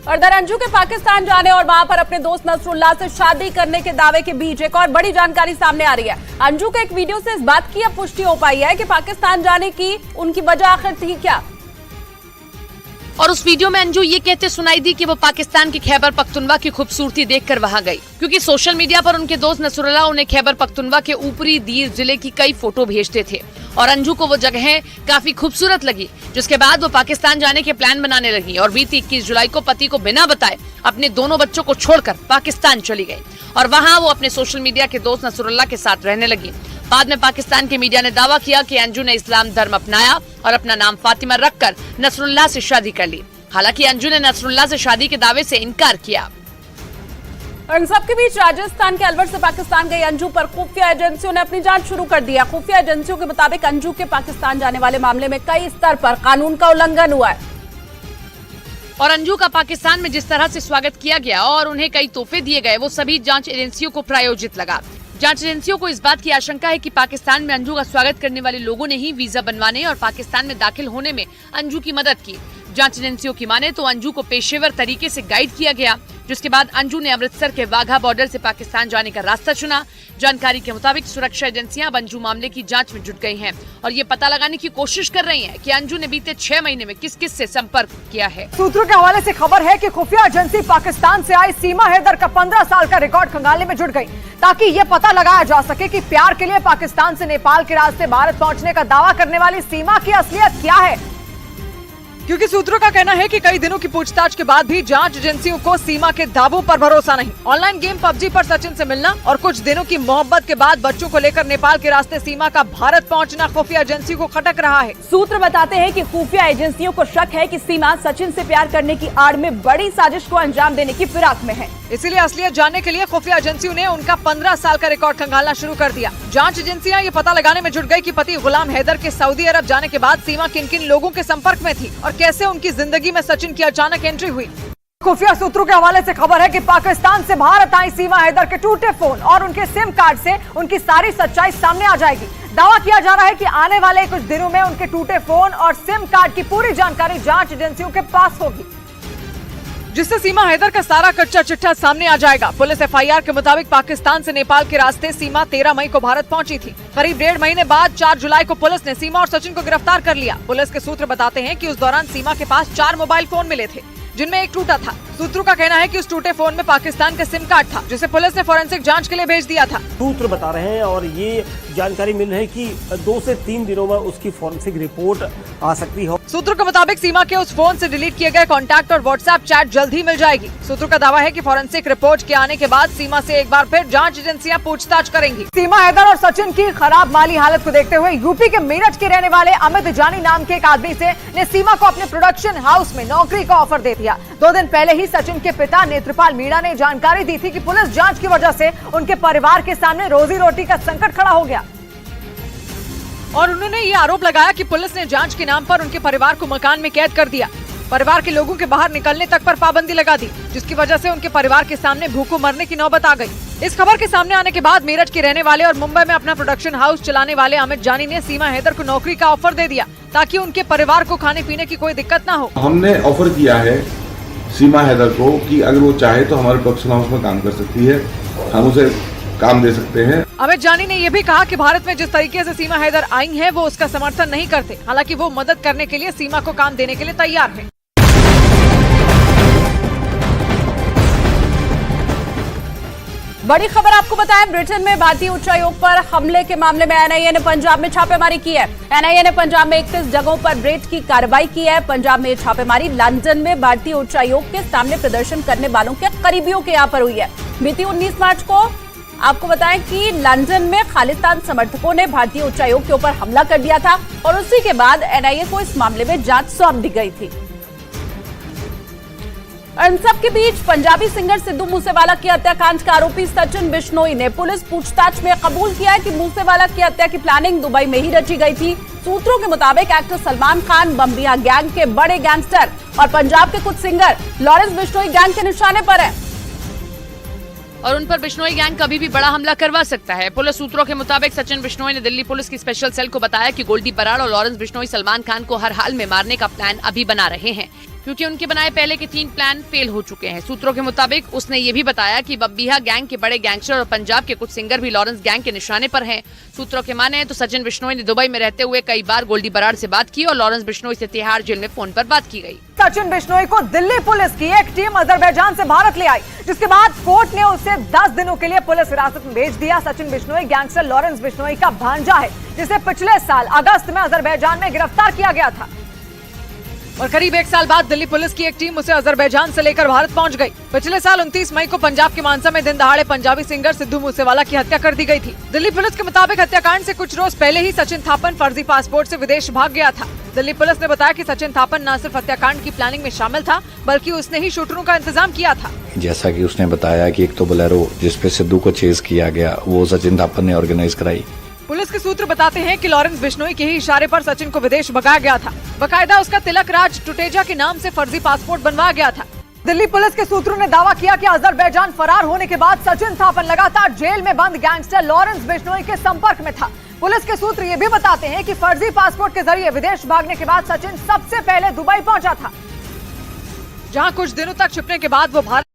और दर अंजू के पाकिस्तान जाने और वहां पर अपने दोस्त नसरुल्लाह से शादी करने के दावे के बीच एक और बड़ी जानकारी सामने आ रही है। अंजू के एक वीडियो से इस बात की अब पुष्टि हो पाई है कि पाकिस्तान जाने की उनकी वजह आखिर थी क्या। और उस वीडियो में अंजू ये कहते सुनाई दी कि वो पाकिस्तान के खैबर पख्तूनख्वा की खूबसूरती देखकर वहां गई, क्योंकि सोशल मीडिया पर उनके दोस्त नसरुल्लाह उन्हें खैबर पख्तूनख्वा के ऊपरी दीर जिले की कई फोटो भेजते थे और अंजू को वो जगहें काफी खूबसूरत लगी, जिसके बाद वो पाकिस्तान जाने के प्लान बनाने लगी और बीती 21 जुलाई को पति को बिना बताए अपने दोनों बच्चों को छोड़कर पाकिस्तान चली गई और वहाँ वो अपने सोशल मीडिया के दोस्त नसरुल्लाह के साथ रहने लगी। बाद में पाकिस्तान के मीडिया ने दावा किया कि अंजू ने इस्लाम धर्म अपनाया और अपना नाम फातिमा रखकर नसरुल्लाह से शादी कर ली। हालांकि अंजू ने नसरुल्लाह से शादी के दावे से इनकार किया। और इन सबके बीच राजस्थान के अलवर से पाकिस्तान गई अंजू पर खुफिया एजेंसियों ने अपनी जांच शुरू कर दी है। खुफिया एजेंसियों के मुताबिक अंजू के पाकिस्तान जाने वाले मामले में कई स्तर पर कानून का उल्लंघन हुआ है और अंजू का पाकिस्तान में जिस तरह से स्वागत किया गया और उन्हें कई तोहफे दिए गए, वो सभी जांच एजेंसियों को प्रायोजित लगा। जांच एजेंसियों को इस बात की आशंका है कि पाकिस्तान में अंजू का स्वागत करने वाले लोगों ने ही वीजा बनवाने और पाकिस्तान में दाखिल होने में अंजू की मदद की। जांच एजेंसियों की माने तो अंजू को पेशेवर तरीके से गाइड किया गया, जिसके बाद अंजू ने अमृतसर के वाघा बॉर्डर से पाकिस्तान जाने का रास्ता चुना। जानकारी के मुताबिक सुरक्षा एजेंसियां अब अंजू मामले की जांच में जुट गई हैं और ये पता लगाने की कोशिश कर रही हैं कि अंजू ने बीते 6 महीने में किस किस से संपर्क किया है। सूत्रों के हवाले से खबर है कि खुफिया एजेंसी पाकिस्तान से आई सीमा हैदर का 15 साल का रिकॉर्ड खंगालने में जुट गई, ताकि ये पता लगाया जा सके कि प्यार के लिए पाकिस्तान से नेपाल के रास्ते भारत पहुंचने का दावा करने वाली सीमा की असलियत क्या है। क्योंकि सूत्रों का कहना है कि कई दिनों की पूछताछ के बाद भी जांच एजेंसियों को सीमा के दावों पर भरोसा नहीं। ऑनलाइन गेम पबजी पर सचिन से मिलना और कुछ दिनों की मोहब्बत के बाद बच्चों को लेकर नेपाल के रास्ते सीमा का भारत पहुंचना खुफिया एजेंसी को खटक रहा है। सूत्र बताते हैं कि खुफिया एजेंसियों को शक है कि सीमा सचिन से प्यार करने की आड़ में बड़ी साजिश को अंजाम देने की फिराक में है। इसीलिए असलियत जानने के लिए खुफिया एजेंसियों ने उनका 15 साल का रिकॉर्ड खंगालना शुरू कर दिया। जांच एजेंसियां ये पता लगाने में जुट गई कि पति गुलाम हैदर के सऊदी अरब जाने के बाद सीमा किन किन लोगों के संपर्क में थी और कैसे उनकी जिंदगी में सचिन की अचानक एंट्री हुई। खुफिया सूत्रों के हवाले से खबर है कि पाकिस्तान से भारत आई सीमा हैदर के टूटे फोन और उनके सिम कार्ड से उनकी सारी सच्चाई सामने आ जाएगी। दावा किया जा रहा है कि आने वाले कुछ दिनों में उनके टूटे फोन और सिम कार्ड की पूरी जानकारी जांच एजेंसियों के पास होगी, जिससे सीमा हैदर का सारा कच्चा चिट्ठा सामने आ जाएगा। पुलिस एफआईआर के मुताबिक पाकिस्तान से नेपाल के रास्ते सीमा 13 मई को भारत पहुंची थी। करीब 1.5 महीने बाद 4 जुलाई को पुलिस ने सीमा और सचिन को गिरफ्तार कर लिया। पुलिस के सूत्र बताते हैं कि उस दौरान सीमा के पास 4 मोबाइल फोन मिले थे, जिनमें एक टूटा था। सूत्रों का कहना है कि उस टूटे फोन में पाकिस्तान का सिम कार्ड था, जिसे पुलिस ने फोरेंसिक जांच के लिए भेज दिया था। सूत्र बता रहे हैं और ये जानकारी मिल रही है कि 2 से 3 दिनों में उसकी फोरेंसिक रिपोर्ट आ सकती है। सूत्रों के मुताबिक सीमा के उस फोन से डिलीट किए गए कॉन्टैक्ट और व्हाट्सएप चैट जल्द ही मिल जाएगी। सूत्रों का दावा है कि फोरेंसिक रिपोर्ट के आने के बाद सीमा से एक बार फिर जांच एजेंसियां पूछताछ करेंगी। सीमा हैदर और सचिन की खराब माली हालत को देखते हुए यूपी के मेरठ के रहने वाले अमित जानी नाम के एक आदमी ने सीमा को अपने प्रोडक्शन हाउस में नौकरी का ऑफर दे दिया। 2 दिन पहले ही सचिन के पिता नेत्रपाल मीणा ने जानकारी दी थी कि पुलिस जांच की वजह से उनके परिवार के सामने रोजी रोटी का संकट खड़ा हो गया और उन्होंने ये आरोप लगाया कि पुलिस ने जांच के नाम पर उनके परिवार को मकान में कैद कर दिया। परिवार के लोगों के बाहर निकलने तक पर पाबंदी लगा दी, जिसकी वजह से उनके परिवार के सामने भूखों मरने की नौबत आ गई। इस खबर के सामने आने के बाद मेरठ के रहने वाले और मुंबई में अपना प्रोडक्शन हाउस चलाने वाले अमित जानी ने सीमा हैदर को नौकरी का ऑफर दे दिया, ताकि उनके परिवार को खाने पीने की कोई दिक्कत न हो। हमने ऑफर किया है सीमा हैदर को कि अगर वो चाहे तो हमारे प्रोडक्शन हाउस में काम कर सकती है, हम उसे काम दे सकते हैं। अमित जानी ने यह भी कहा कि भारत में जिस तरीके से सीमा हैदर आई हैं, वो उसका समर्थन नहीं करते। हालांकि वो मदद करने के लिए सीमा को काम देने के लिए तैयार हैं। बड़ी खबर आपको बताएं, ब्रिटेन में भारतीय उच्चायोग पर हमले के मामले में एनआईए ने पंजाब में छापेमारी की है। एनआईए ने पंजाब में 31 जगहों पर रेड की कार्रवाई की है। पंजाब में छापेमारी लंदन में भारतीय उच्चायोग के सामने प्रदर्शन करने वालों के करीबियों के यहाँ पर हुई है। बीती 19 मार्च को आपको बताएं कि लंदन में खालिस्तान समर्थकों ने भारतीय उच्चायोग के ऊपर हमला कर दिया था और उसी के बाद एनआईए को इस मामले में जांच सौंप दी गई थी। इन सब के बीच पंजाबी सिंगर सिद्धू मूसेवाला की हत्याकांड का आरोपी सचिन बिश्नोई ने पुलिस पूछताछ में कबूल किया है कि मूसेवाला की हत्या की प्लानिंग दुबई में ही रची गई थी। सूत्रों के मुताबिक एक्टर सलमान खान बम्बिया गैंग के बड़े गैंगस्टर और पंजाब के कुछ सिंगर लॉरेंस बिश्नोई गैंग के निशाने पर है और उन पर बिश्नोई गैंग कभी भी बड़ा हमला करवा सकता है। पुलिस सूत्रों के मुताबिक सचिन बिश्नोई ने दिल्ली पुलिस की स्पेशल सेल को बताया कि गोल्डी बराड़ और लॉरेंस बिश्नोई सलमान खान को हर हाल में मारने का प्लान अभी बना रहे हैं। क्योंकि उनके बनाए पहले के 3 प्लान फेल हो चुके हैं। सूत्रों के मुताबिक उसने ये भी बताया कि बब्बीहा गैंग के बड़े गैंगस्टर और पंजाब के कुछ सिंगर भी लॉरेंस गैंग के निशाने पर हैं। सूत्रों के माने तो सचिन बिश्नोई ने दुबई में रहते हुए कई बार गोल्डी बराड़ से बात की और लॉरेंस बिश्नोई से तिहाड़ जेल में फोन पर बात की गई। सचिन बिश्नोई को दिल्ली पुलिस की एक टीम अजरबैजान से भारत ले आई, जिसके बाद कोर्ट ने उसे 10 दिनों के लिए पुलिस हिरासत में भेज दिया। सचिन बिश्नोई गैंगस्टर लॉरेंस बिश्नोई का भांजा है, जिसे पिछले साल अगस्त में अजरबैजान में गिरफ्तार किया गया था और करीब 1 साल बाद दिल्ली पुलिस की एक टीम उसे अजरबैजान से लेकर भारत पहुंच गई। पिछले साल 29 मई को पंजाब के मानसा में दिन दहाड़े पंजाबी सिंगर सिद्धू मूसेवाला की हत्या कर दी गई थी। दिल्ली पुलिस के मुताबिक हत्याकांड से कुछ रोज पहले ही सचिन थापन फर्जी पासपोर्ट से विदेश भाग गया था। दिल्ली पुलिस ने बताया कि सचिन थापन न सिर्फ हत्याकांड की प्लानिंग में शामिल था, बल्कि उसने ही शूटरों का इंतजाम किया था। जैसा कि उसने बताया कि एक तो बोलेरो जिसपे सिद्धू को चेज किया गया वो सचिन थापन ने ऑर्गेनाइज कराई। पुलिस के सूत्र बताते हैं कि लॉरेंस बिश्नोई के ही इशारे पर सचिन को विदेश भगाया गया था। बकायदा उसका तिलक राज टुटेजा के नाम से फर्जी पासपोर्ट बनवाया गया था। दिल्ली पुलिस के सूत्रों ने दावा किया कि अजरबैजान फरार होने के बाद सचिन थापन लगातार जेल में बंद गैंगस्टर लॉरेंस बिश्नोई के संपर्क में था। पुलिस के सूत्र ये भी बताते हैं कि फर्जी पासपोर्ट के जरिए विदेश भागने के बाद सचिन सबसे पहले दुबई पहुंचा था, जहां कुछ दिनों तक छिपने के बाद वो भारत